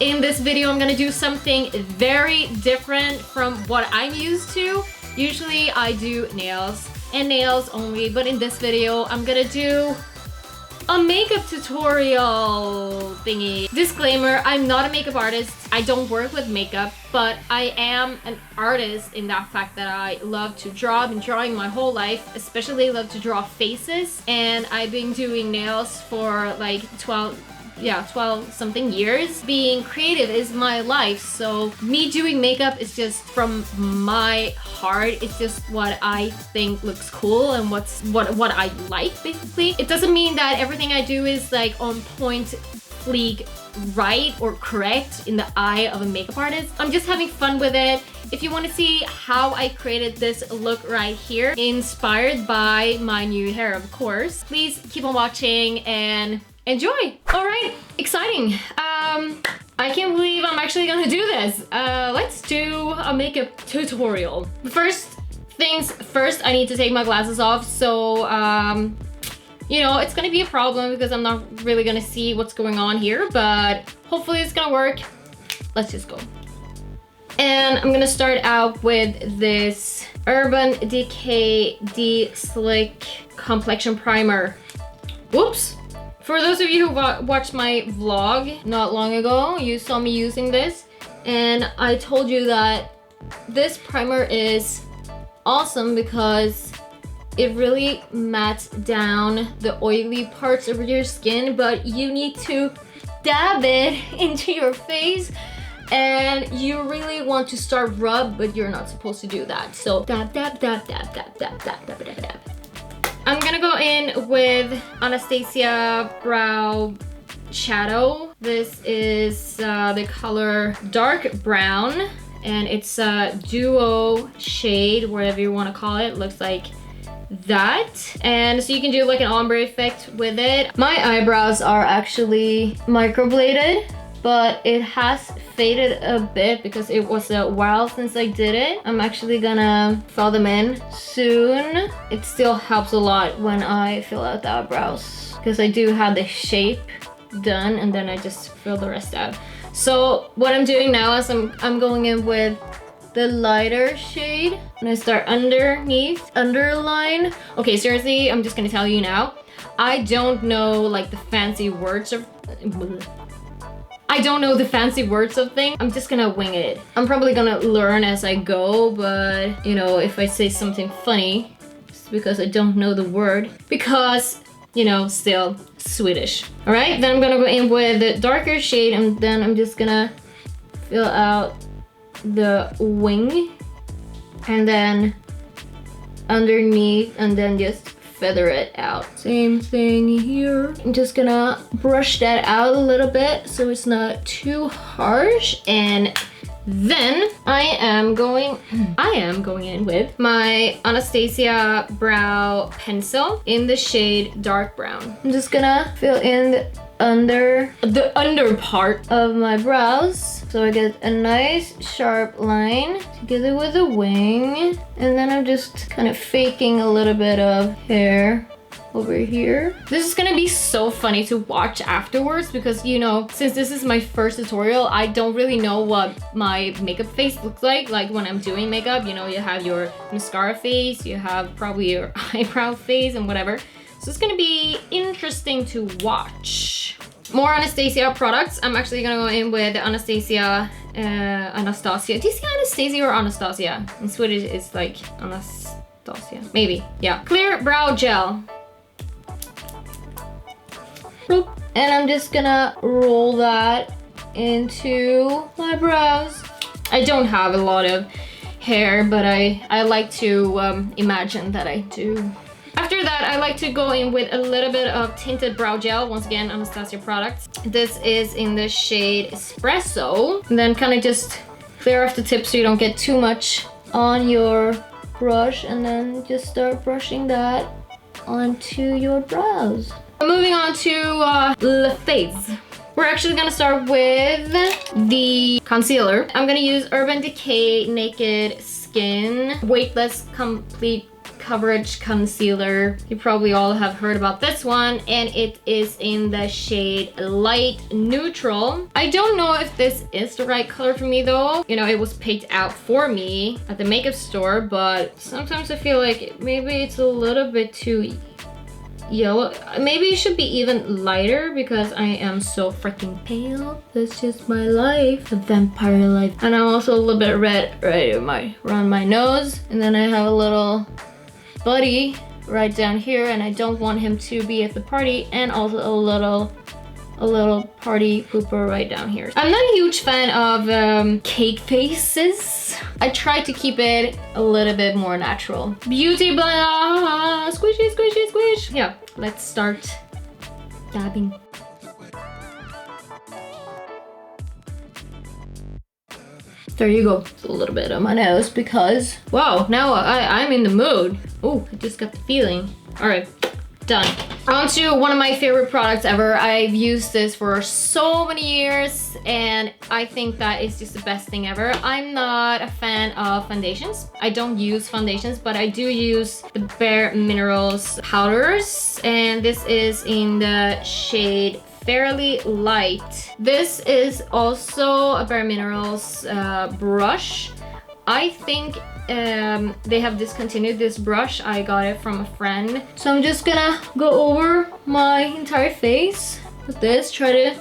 In this video, I'm gonna do something very different from what I'm used to. Usually I do nails and nails only, but in this video, I'm gonna do a makeup tutorial thingy. Disclaimer, I'm not a makeup artist. I don't work with makeup, but I am an artist in that fact that I love to draw. I've been drawing my whole life, especially love to draw faces, and I've been doing nails for like 12 something years. Being creative is my life, so me doing makeup is just from my heart. It's just what I think looks cool and what I like, basically. It doesn't mean that everything I do is like on point, fleek, right or correct in the eye of a makeup artist. I'm just having fun with it. If you want to see how I created this look right here, inspired by my new hair, of course, please keep on watching and enjoy. All right, exciting. I can't believe I'm actually gonna do this. Let's do a makeup tutorial. First things first, I need to take my glasses off. So, you know, it's gonna be a problem because I'm not really gonna see what's going on here, but hopefully it's gonna work. Let's just go. And I'm gonna start out with this Urban Decay De-Slick Complexion Primer. Whoops. For those of you who watched my vlog not long ago, you saw me using this, and I told you that this primer is awesome because it really mattes down the oily parts of your skin, but you need to dab it into your face, and you really want to start rub, but you're not supposed to do that. So dab, dab, dab, dab, dab, dab, dab, dab, dab, dab. I'm gonna go in with Anastasia Brow Shadow. This is the color Dark Brown, and it's a duo shade, whatever you want to call it. Looks like that. And so you can do like an ombre effect with it. My eyebrows are actually microbladed, but it has faded a bit because it was a while since I did it. I'm actually gonna fill them in soon. It still helps a lot when I fill out the eyebrows because I do have the shape done and then I just fill the rest out. So what I'm doing now is I'm going in with the lighter shade and I start underneath, underline. Okay, seriously, I'm just gonna tell you now. I don't know like the fancy words of things. I'm just gonna wing it. I'm probably gonna learn as I go, but you know, if I say something funny, it's because I don't know the word. Because, you know, still Swedish. All right, then I'm gonna go in with the darker shade and then I'm just gonna fill out the wing and then underneath and then just feather it out. Same thing here. I'm just gonna brush that out a little bit so it's not too harsh, and then I am going in with my Anastasia Brow Pencil in the shade Dark Brown. I'm just gonna fill in the under part of my brows so I get a nice sharp line together with the wing, and then I'm just kind of faking a little bit of hair over here. This is gonna be so funny to watch afterwards because, you know, since this is my first tutorial, I don't really know what my makeup face looks like when I'm doing makeup. You know, you have your mascara face, you have probably your eyebrow face and whatever. So it's gonna be interesting to watch. More Anastasia products. I'm actually gonna go in with Anastasia. Do you see Anastasia or Anastasia? In Swedish it's like Anastasia. Maybe, yeah. Clear Brow Gel. And I'm just gonna roll that into my brows. I don't have a lot of hair, but I like to imagine that I do. After that, I like to go in with a little bit of tinted brow gel. Once again, Anastasia products. This is in the shade Espresso. And then kind of just clear off the tip so you don't get too much on your brush. And then just start brushing that onto your brows. Moving on to the face. We're actually gonna start with the concealer. I'm gonna use Urban Decay Naked Skin Weightless Complete coverage concealer. You probably all have heard about this one, and it is in the shade Light Neutral. I don't know if this is the right color for me though. You know, it was picked out for me at the makeup store, but sometimes I feel like maybe it's a little bit too yellow. Maybe it should be even lighter because I am so freaking pale. That's just my life, a vampire life. And I'm also a little bit red right around my nose, and then I have a little buddy right down here, and I don't want him to be at the party, and also a little party pooper right down here. I'm not a huge fan of cake faces. I try to keep it a little bit more natural. Beauty blender, squishy, squishy, squish. Yeah, let's start dabbing. There you go. A little bit on my nose because, wow, now I'm in the mood. Oh, I just got the feeling. All right, done. On to one of my favorite products ever. I've used this for so many years, and I think that is just the best thing ever. I'm not a fan of foundations. I don't use foundations, but I do use the Bare Minerals powders, and this is in the shade Fairly Light. This is also a Bare Minerals brush. I think they have discontinued this brush. I got it from a friend. So I'm just gonna go over my entire face with this, try to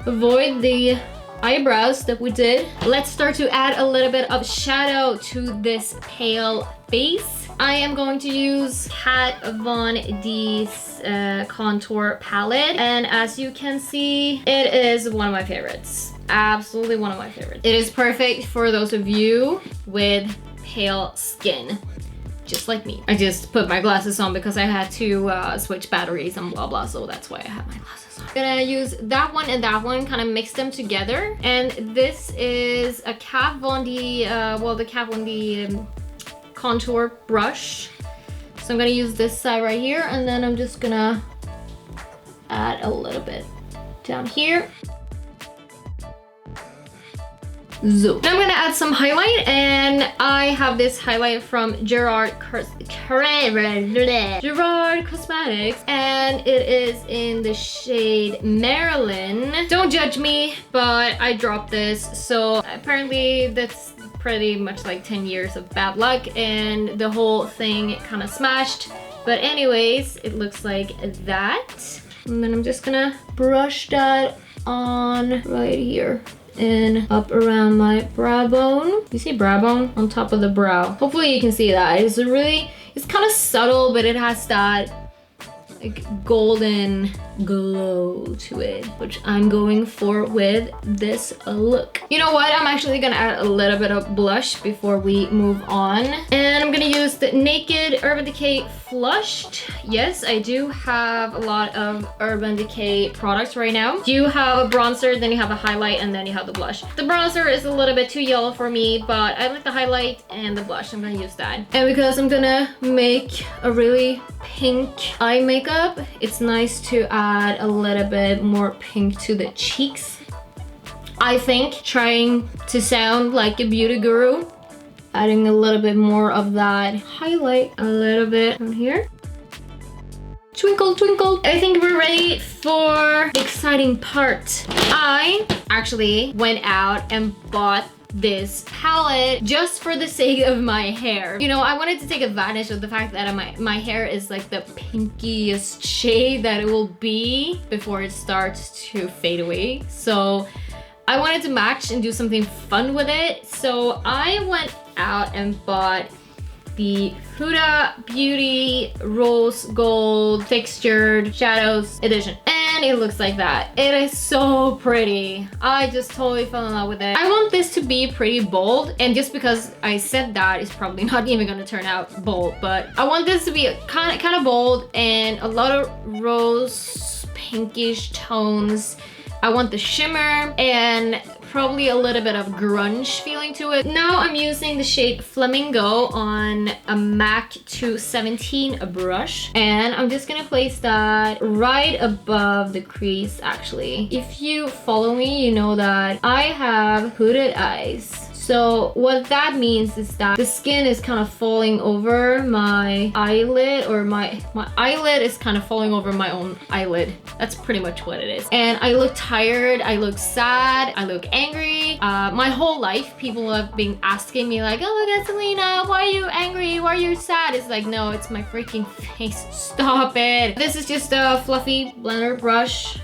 avoid the eyebrows that we did. Let's start to add a little bit of shadow to this pale face. I am going to use Kat Von D's contour palette, and as you can see, it is one of my favorites. Absolutely one of my favorites. It is perfect for those of you with pale skin, just like me. I just put my glasses on because I had to switch batteries and blah blah, so that's why I have my glasses on. I'm gonna use that one and that one, kind of mix them together. And this is a Kat Von D, the Kat Von D contour brush. So I'm gonna use this side right here, and then I'm just gonna add a little bit down here. So now I'm gonna add some highlight, and I have this highlight from Gerard Cosmetics, and it is in the shade Marilyn. Don't judge me, but I dropped this, so apparently that's pretty much like 10 years of bad luck, and the whole thing kind of smashed. But anyways, it looks like that. And then I'm just gonna brush that on right here and up around my brow bone. You see brow bone? On top of the brow. Hopefully you can see that. It's kind of subtle, but it has that like golden glow to it, which I'm going for with this look. You know what? I'm actually gonna add a little bit of blush before we move on. And I'm gonna use the Naked Urban Decay Flushed. Yes, I do have a lot of Urban Decay products right now. You have a bronzer, then you have a highlight, and then you have the blush. The bronzer is a little bit too yellow for me, but I like the highlight and the blush. I'm gonna use that. And because I'm gonna make a really pink eye makeup, it's nice to add a little bit more pink to the cheeks. I think, trying to sound like a beauty guru, adding a little bit more of that highlight, a little bit on here. Twinkle, twinkle. I think we're ready for the exciting part. I actually went out and bought this palette just for the sake of my hair. You know, I wanted to take advantage of the fact that my hair is like the pinkiest shade that it will be before it starts to fade away. So I wanted to match and do something fun with it. So I went out and bought the Huda Beauty Rose Gold Textured Shadows Edition. And it looks like that. It is so pretty. I just totally fell in love with it. I want this to be pretty bold, and just because I said that, it's probably not even gonna turn out bold, but I want this to be kind of bold and a lot of rose pinkish tones. I want the shimmer and probably a little bit of grunge feeling to it. Now I'm using the shade Flamingo on a MAC 217 brush, and I'm just gonna place that right above the crease actually. If you follow me, you know that I have hooded eyes. So what that means is that the skin is kind of falling over my eyelid, or my eyelid is kind of falling over my own eyelid. That's pretty much what it is. And I look tired, I look sad, I look angry. My whole life, people have been asking me like, oh my god, Celina, why are you angry? Why are you sad? It's like, no, it's my freaking face. Stop it. This is just a fluffy blender brush.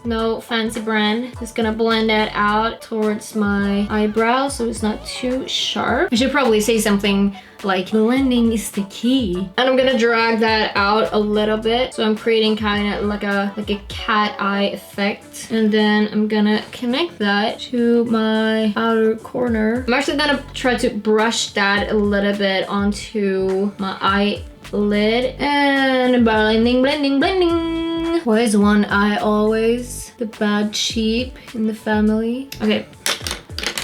No fancy brand. Just gonna blend that out towards my eyebrow so it's not too sharp. I should probably say something like blending is the key. And I'm gonna drag that out a little bit. So I'm creating kind of like a cat eye effect. And then I'm gonna connect that to my outer corner. I'm actually gonna try to brush that a little bit onto my eyelid. And blending, blending, blending. Why is one eye always the bad sheep in the family? Okay,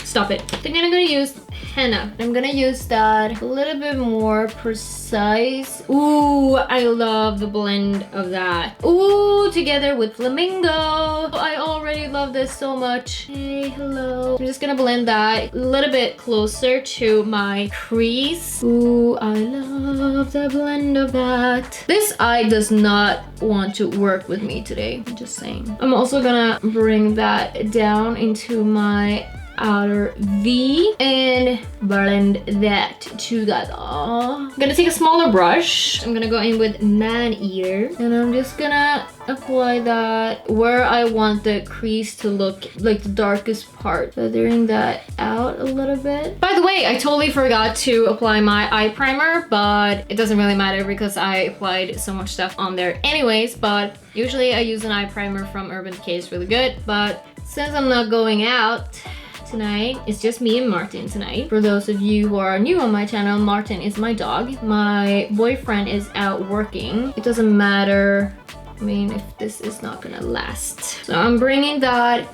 stop it. I think I'm gonna use henna. I'm gonna use that a little bit more precise. Ooh, I love the blend of that. Ooh, together with flamingo. I already love this so much. Hey, hello. I'm just gonna blend that a little bit closer to my crease. Ooh, I love the blend of that. This eye does not want to work with me today. I'm just saying. I'm also gonna bring that down into my outer V and blend that together. I'm gonna take a smaller brush. I'm gonna go in with Man Eater and I'm just gonna apply that where I want the crease to look like the darkest part. Feathering that out a little bit. By the way, I totally forgot to apply my eye primer, but it doesn't really matter because I applied so much stuff on there anyways. But usually I use an eye primer from Urban Decay. It's really good, but since I'm not going out tonight, it's just me and Martin tonight. For those of you who are new on my channel, Martin is my dog. My boyfriend is out working. It doesn't matter, I mean, if this is not gonna last. So I'm bringing that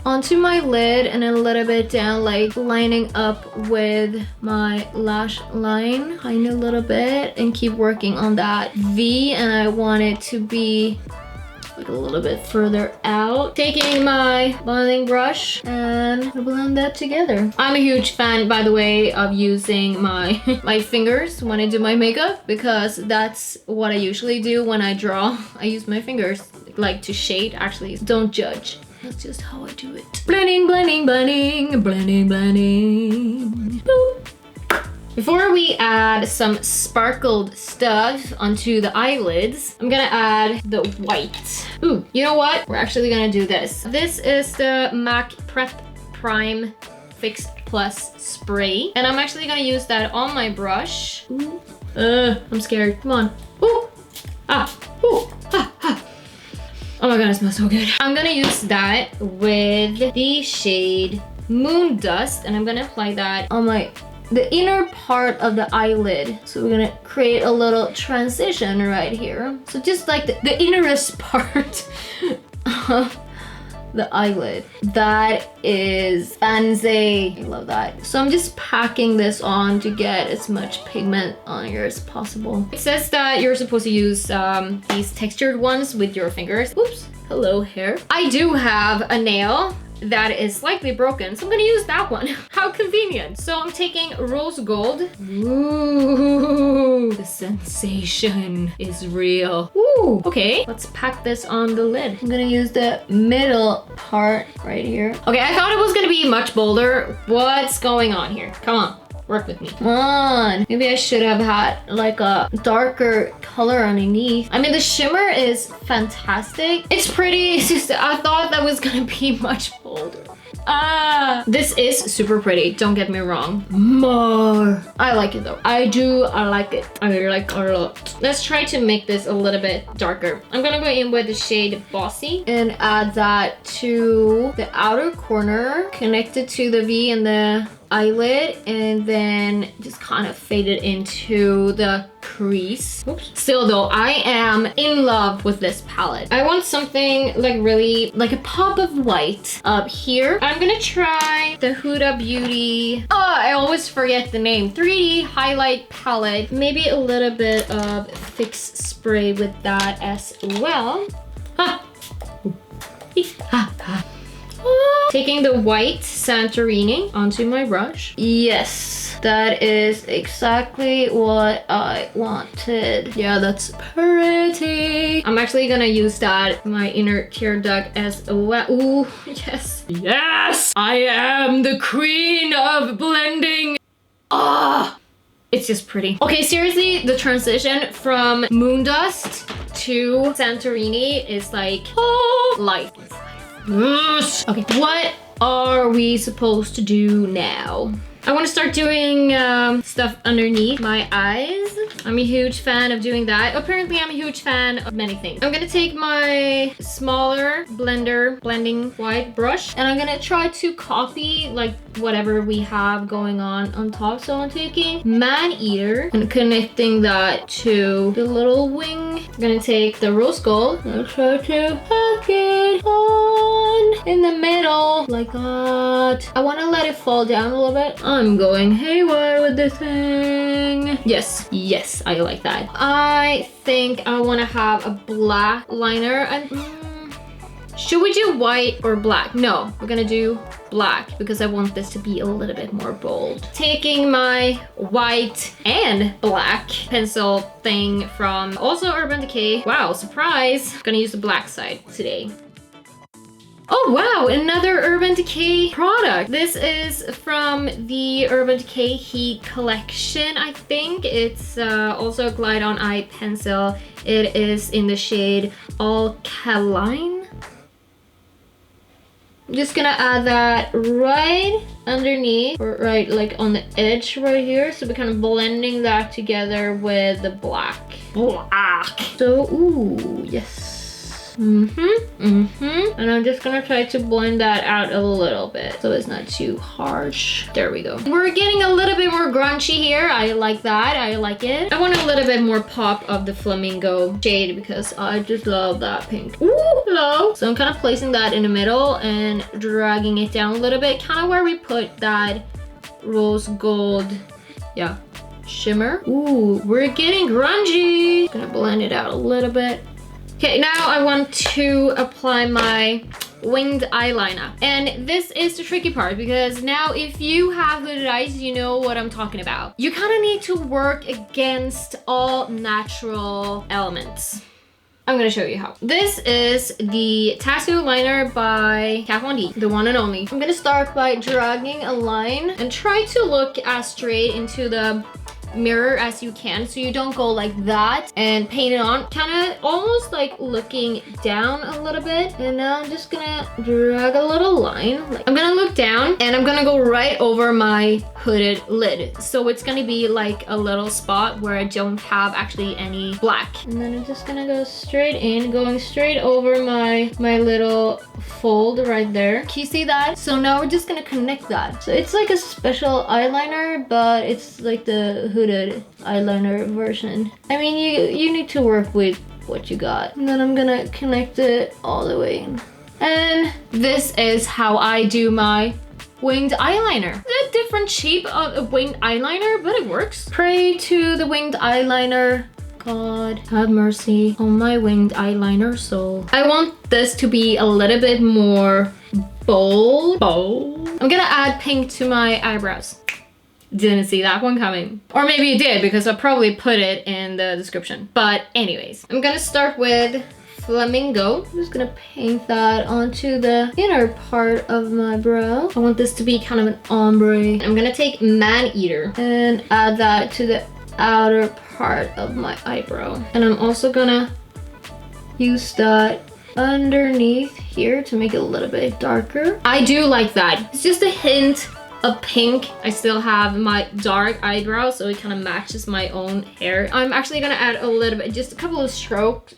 onto my lid and a little bit down, like lining up with my lash line, kind of a little bit, and keep working on that V. And I want it to be like a little bit further out. Taking my blending brush and blend that together. I'm a huge fan, by the way, of using my fingers when I do my makeup, because that's what I usually do when I draw. I use my fingers like to shade. Actually, don't judge. That's just how I do it. Blending, blending, blending, blending, blending. Boop. Before we add some sparkled stuff onto the eyelids, I'm gonna add the white. Ooh, you know what? We're actually gonna do this. This is the MAC Prep Prime Fix Plus Spray. And I'm actually gonna use that on my brush. Ooh. I'm scared. Come on. Ooh. Ah. Ooh. Ah. Ah. Oh my god, it smells so good. I'm gonna use that with the shade Moon Dust, and I'm gonna apply that on the inner part of the eyelid. So we're gonna create a little transition right here. So just like the innerest part of the eyelid. That is fancy. I love that. So I'm just packing this on to get as much pigment on here as possible. It says that you're supposed to use these textured ones with your fingers. Oops, hello hair. I do have a nail that is slightly broken, so I'm gonna use that one. How convenient. So I'm taking rose gold. Ooh, the sensation is real. Ooh, okay, let's pack this on the lid. I'm gonna use the middle part right here. Okay, I thought it was gonna be much bolder. What's going on here? Come on. Work with me. Come on. Maybe I should have had like a darker color underneath. I mean, the shimmer is fantastic. It's pretty. It's just, I thought that was gonna be much bolder. This is super pretty. Don't get me wrong. More. I like it though. I like it. I like it a lot. Let's try to make this a little bit darker. I'm gonna go in with the shade Bossy and add that to the outer corner, connected to the V and the eyelid, and then just kind of fade it into the crease. Oops. Still though, I am in love with this palette. I want something like really like a pop of white up here. I'm gonna try the Huda Beauty, I always forget the name, 3D highlight palette. Maybe a little bit of Fix spray with that as well. Ha. Ha. Ha. Taking the white Santorini onto my brush. Yes, that is exactly what I wanted. Yeah, that's pretty. I'm actually gonna use that, my inner tear duct, as well. Ooh, yes. Yes! I am the queen of blending. Ah! It's just pretty. Okay, seriously, the transition from moon dust to Santorini is like, oh, life. Yes. Okay, what are we supposed to do now? I want to start doing stuff underneath my eyes. I'm a huge fan of doing that. Apparently, I'm a huge fan of many things. I'm gonna take my smaller blending white brush, and I'm gonna try to copy like whatever we have going on top. So I'm taking Man Eater and connecting that to the little wing. I'm gonna take the rose gold and try to pack it on in the middle like that. I want to let it fall down a little bit. I'm going haywire with this thing. Yes, I like that. I think I want to have a black liner. And should we do white or black? No, we're gonna do black because I want this to be a little bit more bold. Taking my white and black pencil thing from also Urban Decay. Wow, surprise. I'm gonna use the black side today. Oh wow, another Urban Decay product. This is from the Urban Decay Heat Collection, I think. It's also a glide on eye pencil. It is in the shade Alkaline. I'm just gonna add that right underneath, or right like on the edge right here. So we're kind of blending that together with the black. So, ooh, yes. And I'm just gonna try to blend that out a little bit so it's not too harsh. There we go. We're getting a little bit more grungy here. I like that. I like it. I want a little bit more pop of the flamingo shade because I just love that pink. Ooh, hello. So I'm kind of placing that in the middle and dragging it down a little bit, kind of where we put that rose gold, yeah, shimmer. Ooh, we're getting grungy. Gonna blend it out a little bit. Okay, now I want to apply my winged eyeliner. And this is the tricky part because now if you have hooded eyes, you know what I'm talking about. You kind of need to work against all natural elements. I'm gonna show you how. This is the Tattoo Liner by Kat Von D, the one and only. I'm gonna start by dragging a line and try to look as straight into the mirror as you can, so you don't go like that and paint it on, kind of almost like looking down a little bit. And now I'm just gonna drag a little line. I'm gonna look down and I'm gonna go right over my hooded lid, so it's gonna be like a little spot where I don't have actually any black. And then I'm just gonna go straight in, going straight over my little fold right there. Can you see that? So now we're just gonna connect that. So it's like a special eyeliner, but it's like the hooded eyeliner version. I mean, you need to work with what you got. And then I'm gonna connect it all the way in. And this is how I do my winged eyeliner. It's a different shape of a winged eyeliner, but it works. Pray to the winged eyeliner. God, have mercy on my winged eyeliner soul. I want this to be a little bit more bold. I'm gonna add pink to my eyebrows. Didn't see that one coming. Or maybe you did because I probably put it in the description. But anyways, I'm gonna start with Flamingo. I'm just gonna paint that onto the inner part of my brow. I want this to be kind of an ombre. I'm gonna take Man Eater and add that to the outer part of my eyebrow. And I'm also gonna use that underneath here to make it a little bit darker. I do like that. It's just a hint of pink. I still have my dark eyebrows, so it kind of matches my own hair. I'm actually gonna add a little bit, just a couple of strokes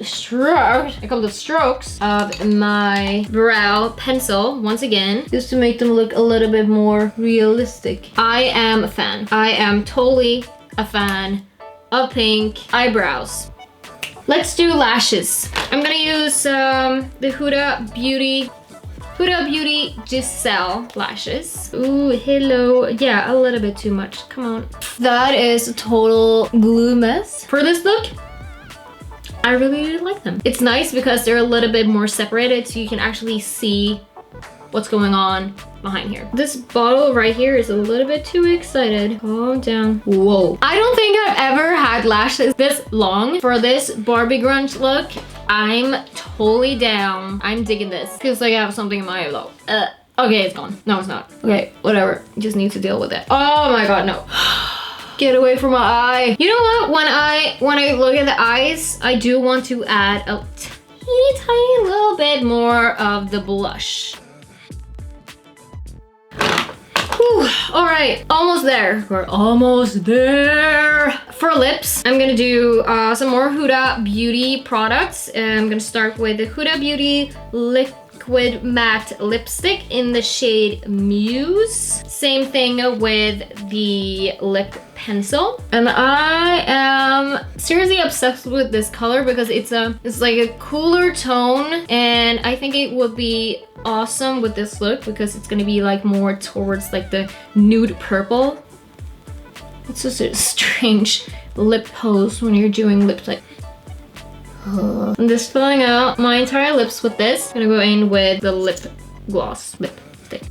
of my brow pencil once again, just to make them look a little bit more realistic. I am a fan. I am totally a fan of pink eyebrows. Let's do lashes. I'm gonna use the Huda Beauty Giselle lashes. Ooh, hello. Yeah, a little bit too much. Come on. That is a total glue mess. For this look, I really like them. It's nice because they're a little bit more separated, so you can actually see what's going on behind here. This bottle right here is a little bit too excited. Calm down. Whoa. I don't think I've ever had lashes this long for this Barbie grunge look. I'm totally down. I'm digging this. Feels like I have something in my eye though. Okay, it's gone. No, it's not. Okay, whatever. Just need to deal with it. Oh my god, no. Get away from my eye. You know what? When I look at the eyes, I do want to add a teeny tiny little bit more of the blush. Whew. All right, almost there. We're almost there. For lips, I'm gonna do some more Huda Beauty products. I'm gonna start with the Huda Beauty Liquid Matte Lipstick in the shade Muse. Same thing with the lip pencil. And I am seriously obsessed with this color because it's like a cooler tone, and I think it would be awesome with this look because it's gonna be like more towards like the nude purple. It's just a strange lip pose when you're doing lipstick. I'm just filling out my entire lips with this. I'm gonna go in with the lip gloss lipstick.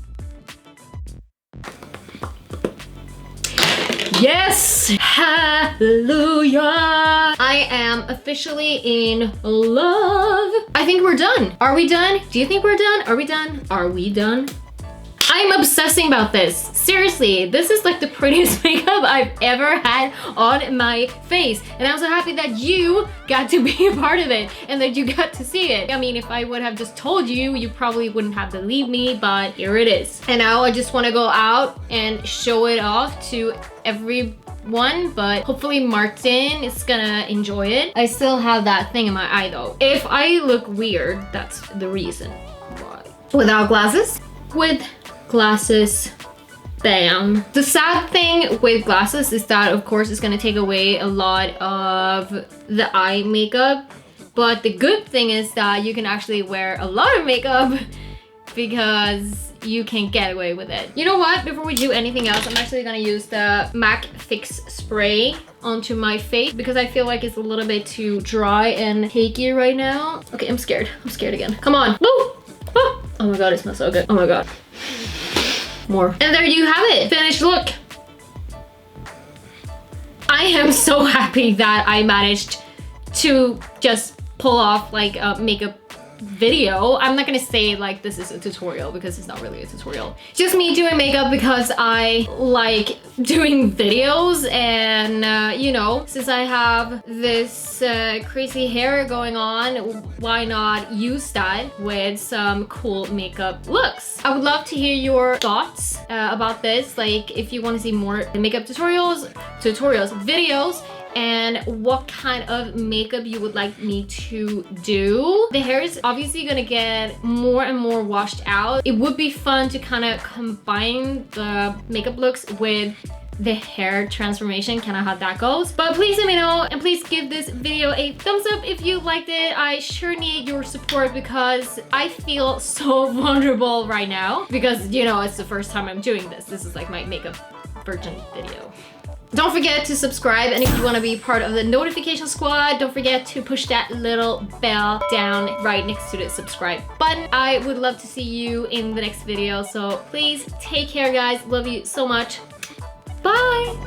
Yes! Hallelujah! I am officially in love. I think we're done. Are we done? Do you think we're done? Are we done? Are we done? I'm obsessing about this. Seriously, this is like the prettiest makeup I've ever had on my face. And I'm so happy that you got to be a part of it and that you got to see it. I mean, if I would have just told you, you probably wouldn't have believed me, but here it is. And now I just want to go out and show it off to everyone, but hopefully Martin is gonna enjoy it. I still have that thing in my eye though. If I look weird, that's the reason why. Without glasses? With glasses, bam. The sad thing with glasses is that of course it's gonna take away a lot of the eye makeup, but the good thing is that you can actually wear a lot of makeup because you can get away with it. You know what? Before we do anything else, I'm actually gonna use the MAC Fix Spray onto my face because I feel like it's a little bit too dry and cakey right now. Okay, I'm scared. I'm scared again. Come on. Woo! Oh my god, it smells so good. Oh my god. More. And there you have it. Finished look. I am so happy that I managed to just pull off like a makeup video. I'm not gonna say like this is a tutorial because it's not really a tutorial. Just me doing makeup because I like doing videos, and you know, since I have this crazy hair going on, why not use that with some cool makeup looks? I would love to hear your thoughts about this, like if you want to see more makeup tutorials, videos, and what kind of makeup you would like me to do. The hair is obviously gonna get more and more washed out. It would be fun to kind of combine the makeup looks with the hair transformation, kind of how that goes. But please let me know, and please give this video a thumbs up if you liked it. I sure need your support because I feel so vulnerable right now because, you know, it's the first time I'm doing this. This is like my makeup virgin video. Don't forget to subscribe, and if you want to be part of the notification squad, don't forget to push that little bell down right next to the subscribe button. I would love to see you in the next video, so please take care guys. Love you so much. Bye!